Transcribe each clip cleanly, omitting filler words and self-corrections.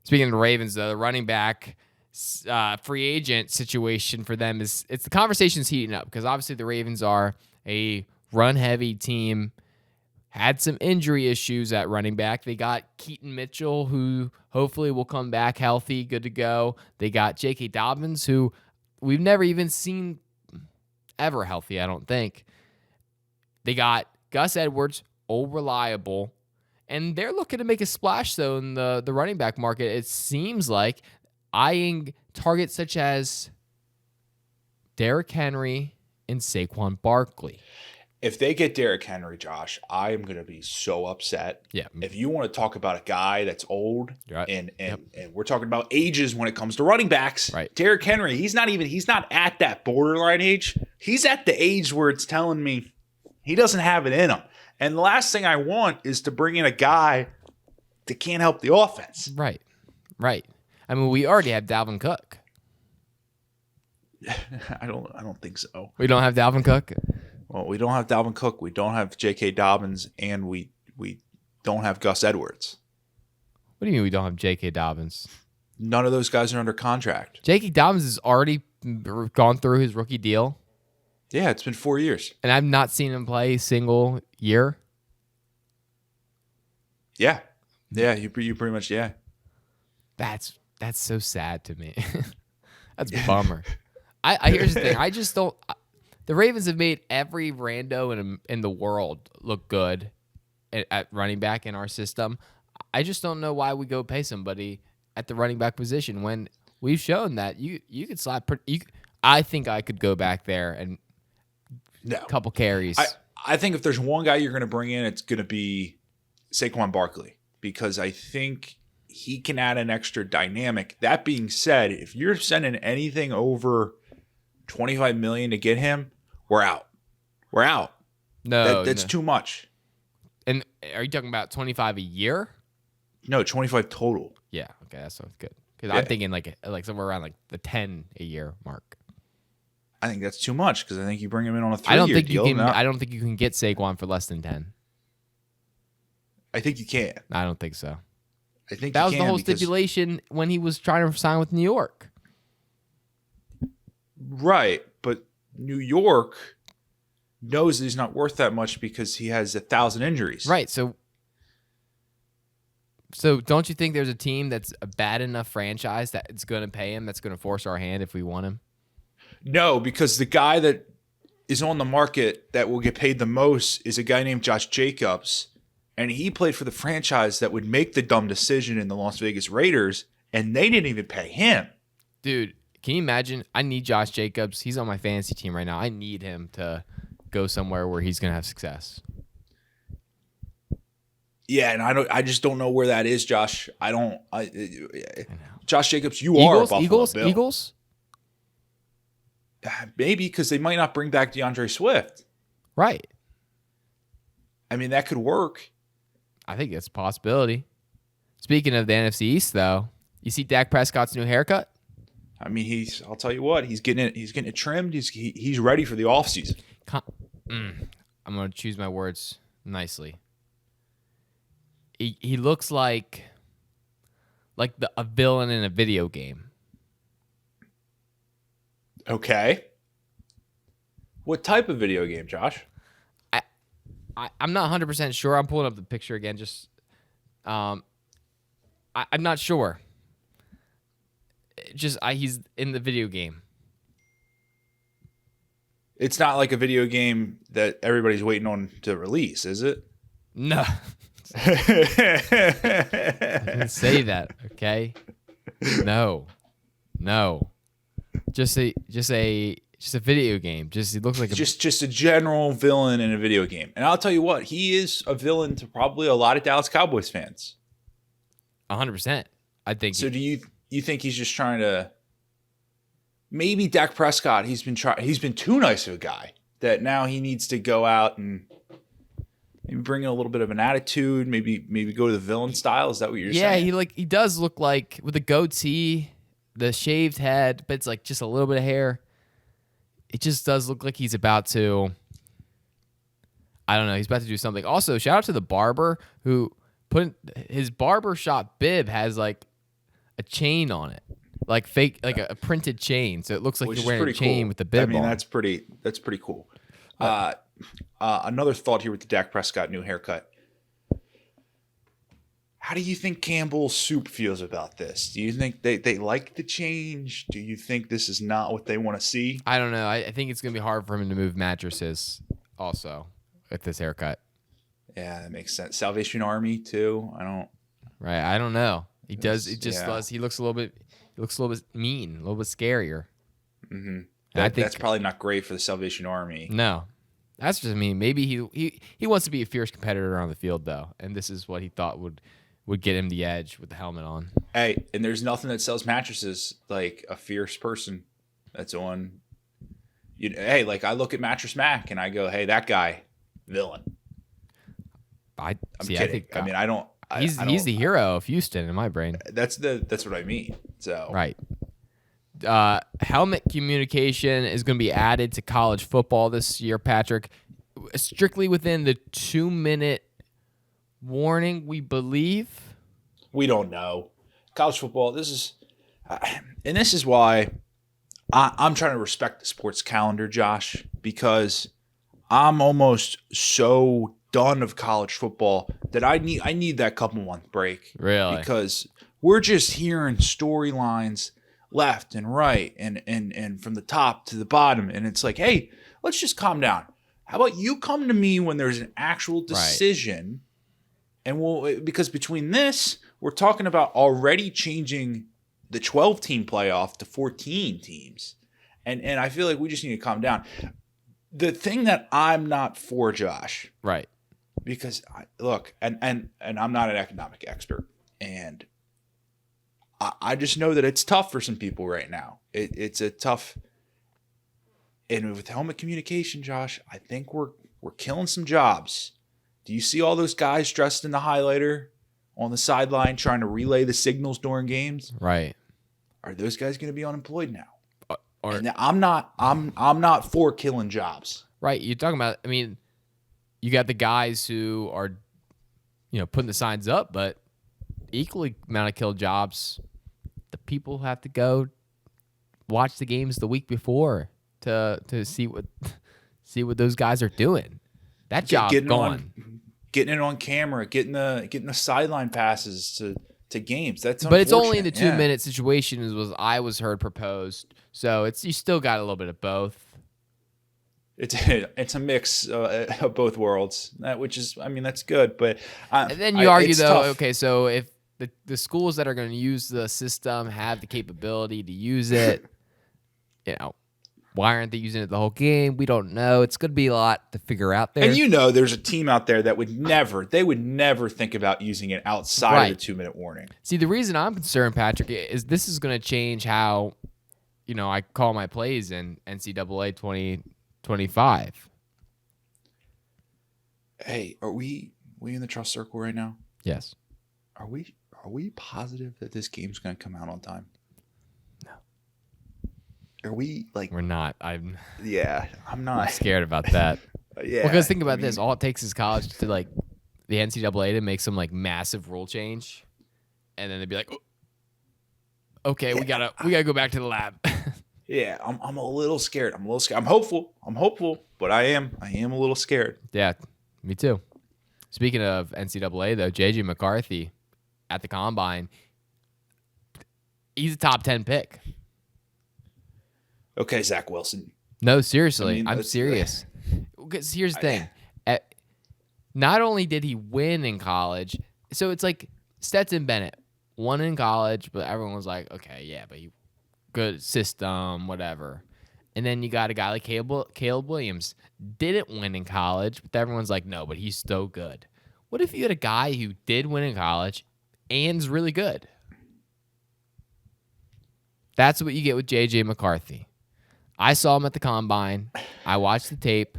Speaking of the Ravens, though, the running back free agent situation for them the conversation's heating up because obviously the Ravens are a run-heavy team. Had some injury issues at running back. They got Keaton Mitchell, who hopefully will come back healthy, good to go. They got J.K. Dobbins, who we've never even seen ever healthy, I don't think. They got Gus Edwards, old reliable. And they're looking to make a splash, though, in the running back market. It seems like eyeing targets such as Derrick Henry and Saquon Barkley. If they get Derrick Henry, Josh, I am going to be so upset. Yeah. If you want to talk about a guy that's old, right. and we're talking about ages when it comes to running backs, right. Derrick Henry, he's not at that borderline age. He's at the age where it's telling me he doesn't have it in him. And the last thing I want is to bring in a guy that can't help the offense. Right. I mean, we already have Dalvin Cook. I don't think so. We don't have Dalvin Cook? Well, we don't have Dalvin Cook. We don't have J.K. Dobbins, and we don't have Gus Edwards. What do you mean we don't have J.K. Dobbins? None of those guys are under contract. J.K. Dobbins has already gone through his rookie deal. Yeah, it's been 4 years. And I've not seen him play a single year. Yeah, you pretty much, yeah. That's so sad to me. That's a bummer. I here's the thing. I just don't. The Ravens have made every rando in the world look good at running back in our system. I just don't know why we go pay somebody at the running back position when we've shown that you could slap. I think I could go back there and a couple carries. I think if there's one guy you're going to bring in, it's going to be Saquon Barkley because I think he can add an extra dynamic. That being said, if you're sending anything over $25 million to get him, we're out. That's too much. And are you talking about 25 a year? No, 25 total. Yeah, okay, that sounds good. Because I'm thinking like somewhere around like the 10 a year mark. I think that's too much because I think you bring him in on a 3-year deal. I don't think you can get Saquon for less than 10. I think you can. I don't think so. I think that was the whole stipulation when he was trying to sign with New York. Right, but New York knows that he's not worth that much because he has 1,000 injuries. Right, so don't you think there's a team that's a bad enough franchise that it's going to pay him, that's going to force our hand if we want him? No, because the guy that is on the market that will get paid the most is a guy named Josh Jacobs, and he played for the franchise that would make the dumb decision in the Las Vegas Raiders, and they didn't even pay him. Dude, can you imagine? I need Josh Jacobs. He's on my fantasy team right now. I need him to go somewhere where he's going to have success. Yeah, and I just don't know where that is, Josh. I know. Josh Jacobs, you are a Buffalo Bill. Eagles? Maybe because they might not bring back DeAndre Swift. Right. I mean, that could work. I think it's a possibility. Speaking of the NFC East, though, you see Dak Prescott's new haircut? I mean, I'll tell you what, he's getting it trimmed. He's ready for the offseason. I'm going to choose my words nicely. He looks like a villain in a video game. Okay. What type of video game, Josh? I'm not 100% sure. I'm pulling up the picture again. Just, I'm not sure. He's in the video game. It's not like a video game that everybody's waiting on to release, is it? No. I didn't say that, okay? No. Just a video game. He looks like just a general villain in a video game. And I'll tell you what, he is a villain to probably a lot of Dallas Cowboys fans. 100%. I think. So do you think he's just trying to? Maybe Dak Prescott, he's been too nice of a guy that now he needs to go out and maybe bring in a little bit of an attitude. Maybe go to the villain style. Is that what you're saying? Yeah, he does look like with the goatee, the shaved head, but it's like just a little bit of hair. It just does look like he's about to. I don't know. He's about to do something. Also, shout out to the barber who put his barbershop bib has like a chain on it, like fake, like a printed chain. So it looks like which you're is wearing a pretty chain cool. with the bib I mean, on. that's pretty cool. Another thought here with the Dak Prescott new haircut. How do you think Campbell Soup feels about this? Do you think they like the change? Do you think this is not what they want to see? I don't know. I think it's gonna be hard for him to move mattresses. Also, with this haircut, Yeah, that makes sense. Salvation Army too. right? I don't know. He does. It just Yeah. does. He looks a little bit. He looks a little bit mean, a little bit scarier. Mm-hmm. I think That's probably not great for the Salvation Army. no. That's just mean. Maybe he wants to be a fierce competitor on the field though, and this is what he thought would get him the edge with the helmet on. Hey, and there's nothing that sells mattresses like a fierce person that's on. Hey, like I look at Mattress Mac and I go, "Hey, that guy, villain." I'm kidding. I think I mean, I don't. he's the hero of Houston in my brain. That's what I mean. So Right. Helmet communication is going to be added to college football this year, Patrick. Strictly within the 2-minute warning, we believe. we don't know college football. This is why I'm trying to respect the sports calendar, Josh, because I'm almost so done of college football that I need that couple month break. Really? Because we're just hearing storylines left and right and from the top to the bottom, and it's like, hey, let's just calm down. How about you come to me when there's an actual decision, and because between this, we're talking about already changing the 12-team playoff to 14 teams, and I feel like we just need to calm down. The thing that I'm not for, Josh, Right. because look, and I'm not an economic expert, and I just know that it's tough for some people right now. It's a tough, and with helmet communication, Josh, I think we're killing some jobs. Do you see all those guys dressed in the highlighter on the sideline trying to relay the signals during games? Right. Are those guys going to be unemployed now? Or And I'm not for killing jobs. right, you're talking about. I mean, you got the guys who are, putting the signs up, but equally amount of kill jobs. The people who have to go watch the games the week before to see what those guys are doing. That job's gone. Getting it on camera, getting the sideline passes to games. That's But it's only in the unfortunate. 2-minute situation as I was heard proposed. So you still got a little bit of both. It's a mix of both worlds, which is, I mean, that's good. But And then you argue it's though, tough. okay, so if the schools that are going to use the system have the capability to use it, why aren't they using it the whole game? We don't know. It's going to be a lot to figure out there. And there's a team out there that would never think about using it outside of the 2-minute warning. See, the reason I'm concerned, Patrick, is this is going to change how, I call my plays in NCAA 2025. Hey, are we in the trust circle right now? Yes. Are we positive that this game's going to come out on time? No. Are we like? We're not. I'm not scared about that. Yeah. Because think about this. All it takes is college to the NCAA to make some massive rule change, and then they'd be like, oh, okay, we gotta go back to the lab. Yeah, I'm a little scared. I'm hopeful, but I am a little scared. Yeah, me too. Speaking of NCAA though, JJ McCarthy at the combine, he's a top 10 pick. Okay, Zach Wilson. No, seriously, I mean, I'm serious. Because here's the thing. Not only did he win in college, so it's like Stetson Bennett won in college, but everyone was like, okay, yeah, but he good system, whatever. And then you got a guy like Caleb Williams, didn't win in college, but everyone's like, no, but he's so good. What if you had a guy who did win in college and is really good? That's what you get with JJ McCarthy. I saw him at the combine. I watched the tape.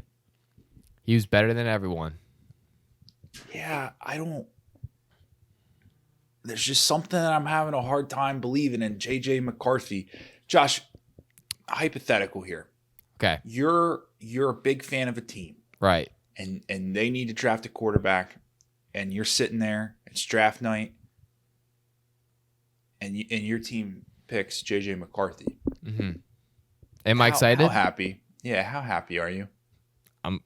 He was better than everyone. Yeah, there's just something that I'm having a hard time believing in JJ McCarthy. Josh, hypothetical here. Okay. You're a big fan of a team. Right. And they need to draft a quarterback, and you're sitting there, it's draft night, and your team picks JJ McCarthy. Mm-hmm. Am I excited? How happy? Yeah, how happy are you? I'm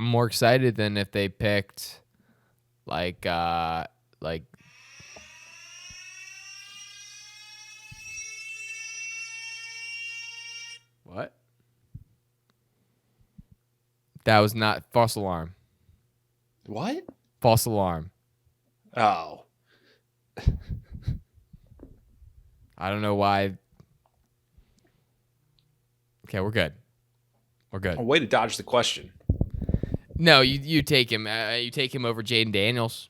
more excited than if they picked like what? That was not false alarm. What? False alarm. Oh. I don't know why. Okay, we're good. We're good. A way to dodge the question. No, you take him. You take him over Jaden Daniels.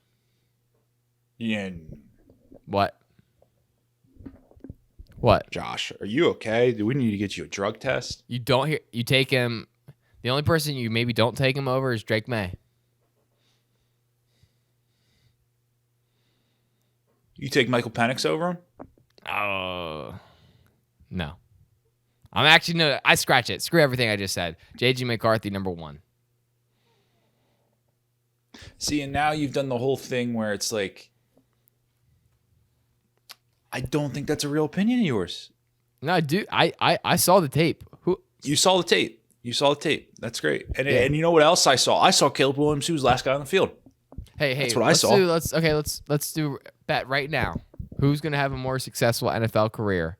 Yeah. What? What? Josh, are you okay? Do we need to get you a drug test? You don't hear. You take him. The only person you maybe don't take him over is Drake May. You take Michael Penix over him? Oh, no. I'm actually no. I scratch it. Screw everything I just said. JJ McCarthy, number 1. See, and now you've done the whole thing where it's like, I don't think that's a real opinion of yours. No, I do. I saw the tape. Who? You saw the tape. You saw the tape. That's great. And Yeah. and you know what else I saw? I saw Caleb Williams, who was last guy on the field. Hey, That's what I let's saw. let's do bet right now. Who's gonna have a more successful NFL career?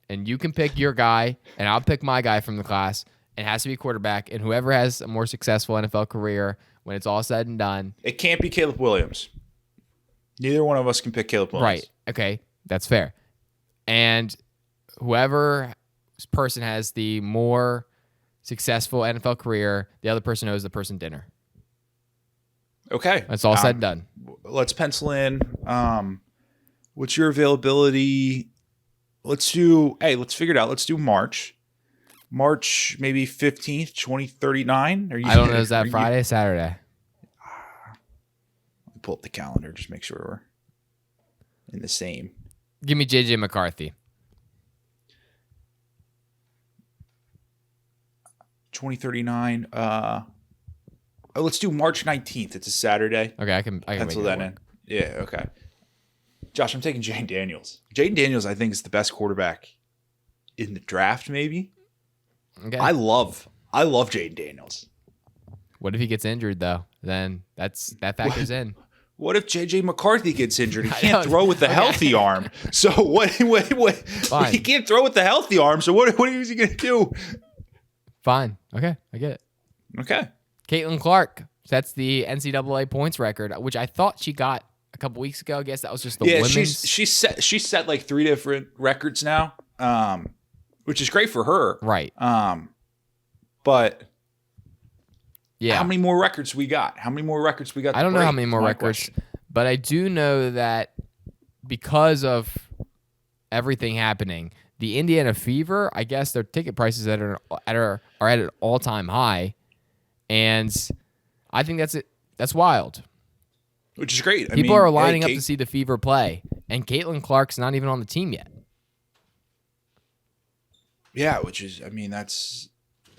And you can pick your guy, and I'll pick my guy from the class. It has to be a quarterback, and whoever has a more successful NFL career when it's all said and done. It can't be Caleb Williams. Neither one of us can pick Caleb Williams. Right. Okay, that's fair. And whoever person has the more successful NFL career, the other person owes the person dinner. Okay. That's all said and done. Let's pencil in. What's your availability? Let's figure it out. Let's do March. March maybe 15th, 2039. I don't know. Is that Friday, Saturday? Pull up the calendar. Just make sure we're in the same. Give me JJ McCarthy. 2039. Let's do March 19th. It's a Saturday. Okay, I can Pencil make that in. Yeah, okay. Josh, I'm taking Jaden Daniels. Jaden Daniels, I think, is the best quarterback in the draft, maybe. Okay. I love Jaden Daniels. What if he gets injured though? Then that factors in. What if JJ McCarthy gets injured? He I can't know. throw with the healthy arm. So what? Fine. He can't throw with the healthy arm. So what is he going to do? Fine. Okay, I get it. Okay. Caitlin Clark sets the NCAA points record, which I thought she got a couple weeks ago. I guess that was just the women's. she set like 3 different records now, which is great for her. Right. But Yeah. how many more records we got? How many more records we got? I don't know how many more records, but I do know that because of everything happening, the Indiana Fever, I guess their ticket prices are at an all-time high, and I think that's wild. Which is great. People are lining up to see the Fever play, and Caitlin Clark's not even on the team yet. Yeah, which is, that's.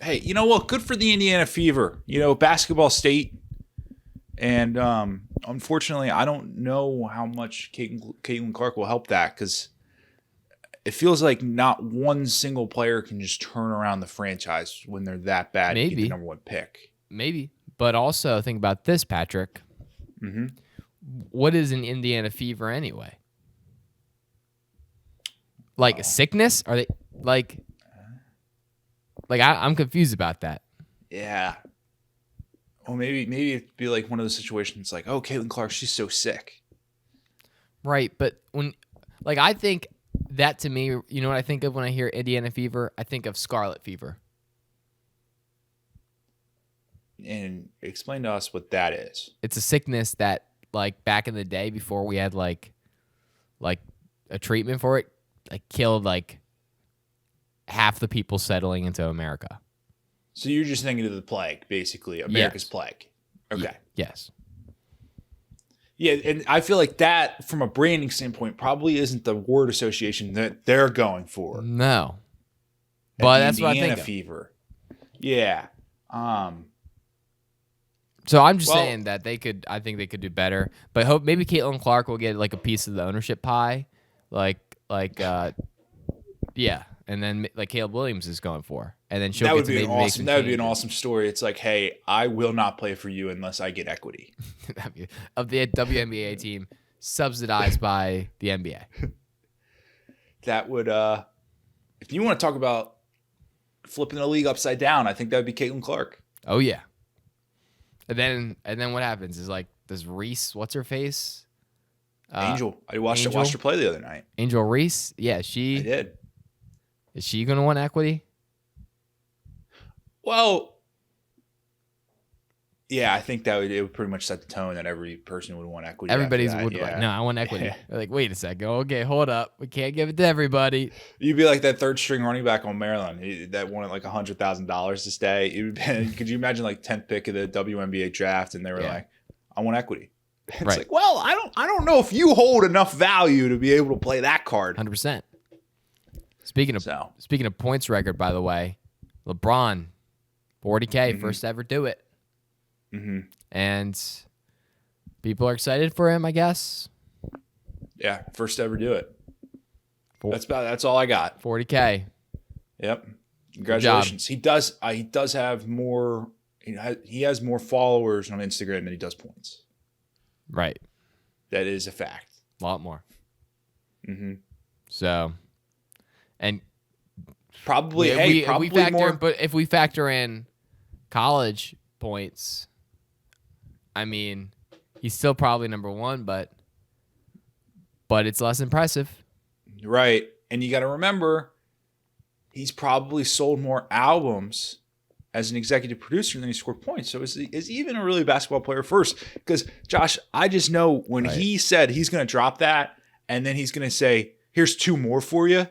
Hey, you know what? Good for the Indiana Fever. Basketball state. And unfortunately, I don't know how much Caitlin Clark will help that because it feels like not one single player can just turn around the franchise when they're that bad and get the number 1 pick. Maybe. But also think about this, Patrick. Mm-hmm. What is an Indiana Fever anyway? Like a sickness? Are they like I'm confused about that. Yeah. Well, maybe it'd be like one of those situations like, oh, Caitlin Clark, she's so sick. Right, but when I think that to me, you know what I think of when I hear Indiana Fever? I think of Scarlet Fever. And explain to us what that is. It's a sickness that back in the day before we had like a treatment for it, killed half the people settling into America. So you're just thinking of the plague, basically, America's plague. Okay. Yes. Yeah, and I feel like that, from a branding standpoint, probably isn't the word association that they're going for. No. But that's Indiana what I think of. Fever. Yeah. So I'm just Well- saying that I think they could do better, but hope maybe Caitlin Clark will get like a piece of the ownership pie, yeah, and then like Caleb Williams is going for, and then she'll That get would to be maybe make some that would be an changes. awesome story. It's like, hey, I will not play for you unless I get equity. Of the WNBA team subsidized by the NBA. That would, if you want to talk about flipping the league upside down, I think that would be Caitlin Clark. Oh yeah. And then what happens is like does Reese, what's her face? Angel. I watched Angel? her play the other night. Angel Reese? Yeah, I is did. she gonna want equity? Well, yeah, I think it would pretty much set the tone that every person would want equity. Everybody's after that, would yeah. like, no, I want equity. Yeah. They're like, wait a second. Okay, hold up. We can't give it to everybody. You'd be like that third string running back on Maryland that wanted like $100,000 to stay. Could you imagine like 10th pick of the WNBA draft and they were Yeah. like, I want equity. It's Right. like, well, I don't know if you hold enough value to be able to play that card. 100%. Speaking So of points record, by the way, LeBron, 40K, Mhm. first ever do it. hmm And people are excited for him, I guess. yeah, first ever do it. Four- That's all I got. 40K. Yep. Congratulations. He does have more. He has more followers on Instagram than he does points. Right. That is a fact. A lot more. Mm-hmm. So, and Probably. if Hey, we probably factor more. in, but if we factor in college points, I mean, he's still probably number one, but it's less impressive. Right. And you got to remember, he's probably sold more albums as an executive producer than he scored points. So is he even a really basketball player first? Because, Josh, I just know when Right. he said he's going to drop that and then he's going to say, here's two more for you.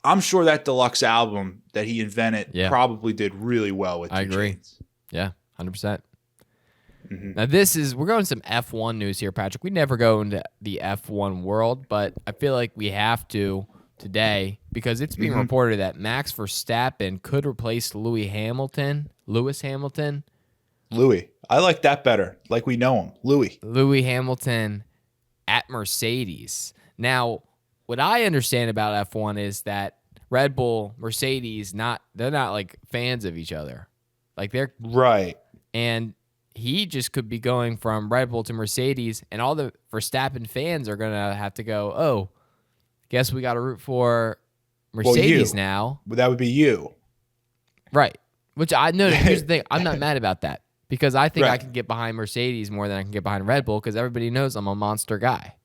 I'm sure that deluxe album that he invented Yeah. probably did really well with I 2 agree. Chainz. Yeah, 100%. Mhm. Now we're going some F1 news here, Patrick. We never go into the F1 world, but I feel like we have to today because it's being Mhm. reported that Max Verstappen could replace Lewis Hamilton. Louis. I like that better. Like we know him. Louis. Lewis Hamilton at Mercedes. Now, what I understand about F1 is that Red Bull, Mercedes, they're not like fans of each other. Like Right. and he just could be going from Red Bull to Mercedes, and all the Verstappen fans are gonna have to go, oh, guess we got to root for Mercedes you. now, But that would be you. right? Which I know. Here's the thing: I'm not mad about that because I think I Right. can get behind Mercedes more than I can get behind Red Bull because everybody knows I'm a monster guy.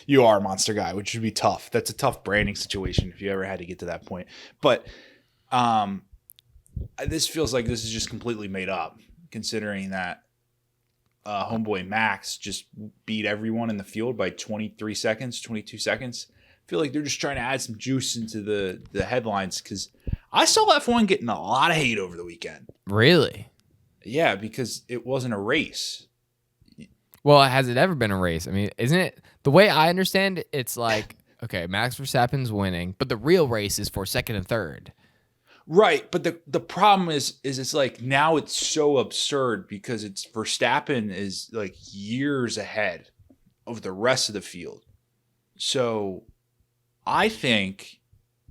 You are a monster guy, which would be tough. That's a tough branding situation if you ever had to get to that point. But this feels like this is just completely made up, considering that homeboy Max just beat everyone in the field by 23 seconds, 22 seconds. I feel like they're just trying to add some juice into the headlines because I saw F1 getting a lot of hate over the weekend. Really? Yeah, because it wasn't a race. Well, has it ever been a race? I mean, isn't it the way I understand it? It's like, okay, Max Verstappen's winning, but the real race is for second and third. Right, but the problem is it's like now it's so absurd because it's Verstappen is like years ahead of the rest of the field. So I think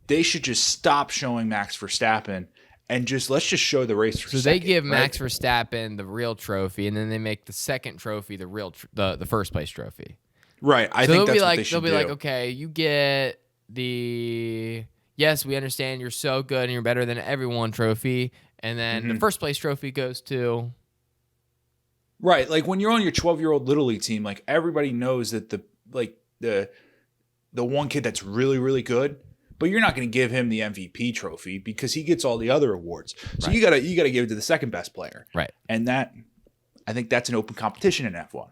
they should just stop showing Max Verstappen and let's just show the race for So second, they give right? Max Verstappen the real trophy, and then they make the second trophy the real the first place trophy. Right, I So think they'll that's be what like, they should they'll be do. like, okay, you get the yes, we understand you're so good and you're better than everyone trophy, and then the Mhm. first place trophy goes to Right, like when you're on your 12-year-old little league team, like everybody knows that the one kid that's really really good, but you're not going to give him the MVP trophy because he gets all the other awards. So Right. you got to give it to the second best player. right. And I think that's an open competition in F1.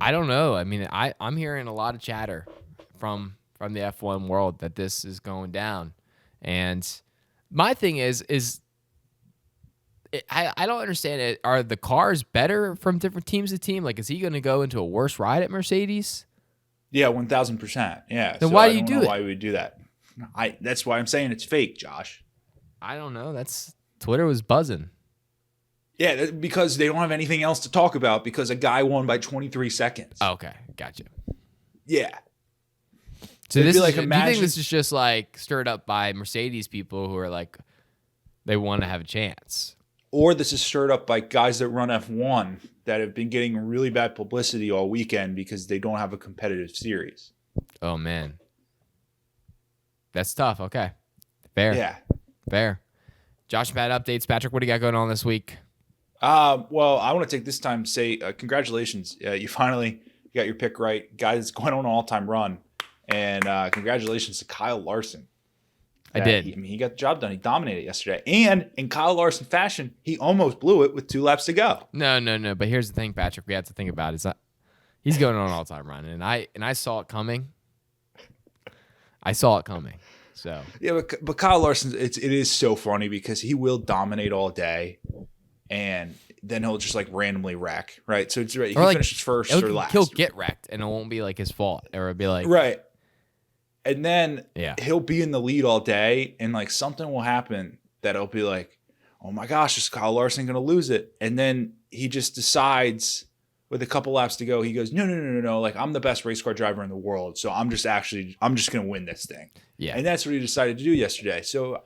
I don't know. I mean, I'm hearing a lot of chatter from the F1 world that this is going down, and my thing is I don't understand it. Are the cars better from different teams to team? Like, is he going to go into a worse ride at Mercedes? Yeah, 1000%. Yeah. Then why do I you don't do know it? Why we would do that? That's why I'm saying it's fake, Josh. I don't know. That's Twitter was buzzing. Yeah, because they don't have anything else to talk about because a guy won by 23 seconds. Okay, gotcha. Yeah. So It'd this be is, like, do you imagine- think this is just like stirred up by Mercedes people who are like, they want to have a chance? Or this is stirred up by guys that run F1 that have been getting really bad publicity all weekend because they don't have a competitive series. Oh, man. That's tough. Okay. Fair. Yeah. Fair. Josh and Pat updates. Patrick, what do you got going on this week? Well, I want to take this time to say congratulations. You finally got your pick right. Guy that's going on an all-time run. And congratulations to Kyle Larson. I did. He got the job done. He dominated yesterday. And in Kyle Larson fashion, he almost blew it with 2 laps to go. No. But here's the thing, Patrick. We have to think about is that he's going on an all-time run, and I saw it coming. So Yeah, but Kyle Larson, it is so funny because he will dominate all day, and then he'll just like randomly wreck, right? So it's right. He finishes first or last. He'll get wrecked, and it won't be like his fault, or it'll be like right. And then Yeah. he'll be in the lead all day, and like something will happen that'll be like, oh my gosh, is Kyle Larson going to lose it? And then he just decides with a couple laps to go, he goes, no. Like, I'm the best race car driver in the world. So I'm just going to win this thing. Yeah. And that's what he decided to do yesterday. So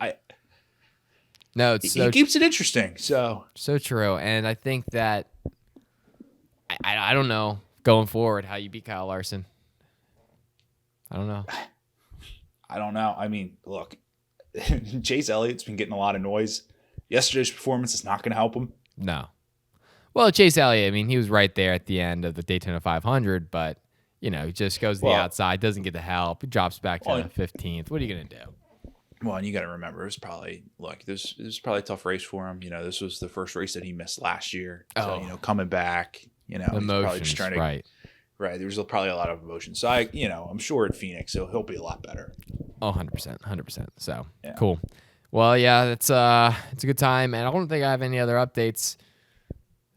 it's he keeps it interesting. So true. And I think that I don't know going forward how you beat Kyle Larson. I don't know. I don't know. I mean, look, Chase Elliott's been getting a lot of noise. Yesterday's performance is not going to help him. No. Well, Chase Elliott, I mean, he was right there at the end of the Daytona 500, but, he just goes to the outside, doesn't get the help. He drops back to 15th. What are you going to do? Well, and you got to remember, it was probably, this was probably a tough race for him. This was the first race that he missed last year. So, coming back, he's probably just trying to. Right. Right. There's probably a lot of emotion. So, I'm sure at Phoenix, he'll be a lot better. Oh, 100%. So, Yeah. Cool. Well, yeah, it's a good time. And I don't think I have any other updates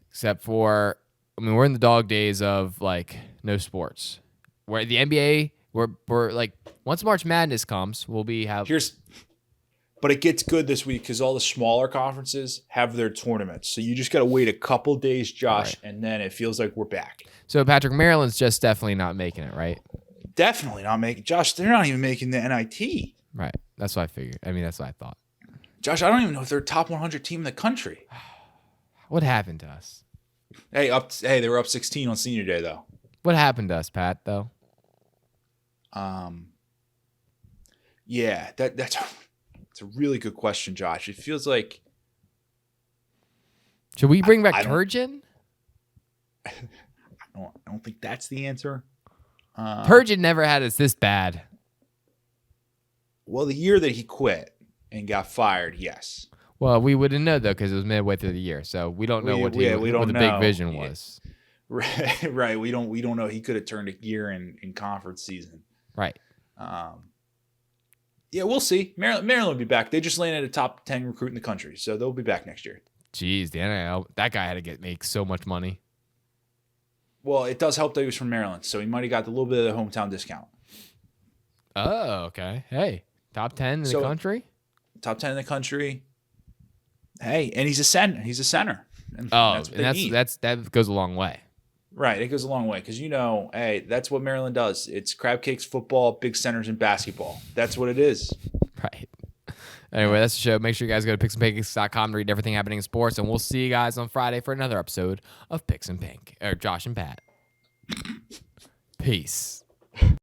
except for, we're in the dog days of, like, no sports. Where the NBA, we're like, once March Madness comes, we'll be But it gets good this week because all the smaller conferences have their tournaments. So you just got to wait a couple days, Josh, and then it feels like we're back. So, Patrick, Maryland's just definitely not making it, right? Definitely not making. Josh, they're not even making the NIT. Right. That's what I figured. That's what I thought. Josh, I don't even know if they're a top 100 team in the country. What happened to us? Hey, they were up 16 on senior day, though. What happened to us, Pat, though? Yeah, that's a really good question, Josh. It feels like. Should we bring back Turgeon? I don't think that's the answer. Turgeon never had us this bad. Well, the year that he quit and got fired, yes. Well, we wouldn't know, though, because it was midway through the year. So we don't know what the big vision was. Right. We don't know. He could have turned a gear in conference season. Right. Yeah, we'll see. Maryland will be back. They just landed a top 10 recruit in the country, so they'll be back next year. Jeez, the NIL, that guy had to make so much money. Well, it does help that he was from Maryland, so he might have got a little bit of the hometown discount. Oh, okay. Hey, top 10 in the country? Top 10 in the country. Hey, and he's a center. And that goes a long way. Right, it goes a long way because hey, that's what Maryland does. It's crab cakes, football, big centers, and basketball. That's what it is. Right. Anyway, that's the show. Make sure you guys go to picksandpancakes.com to read everything happening in sports, and we'll see you guys on Friday for another episode of Picks and Pancakes, or Josh and Pat. Peace.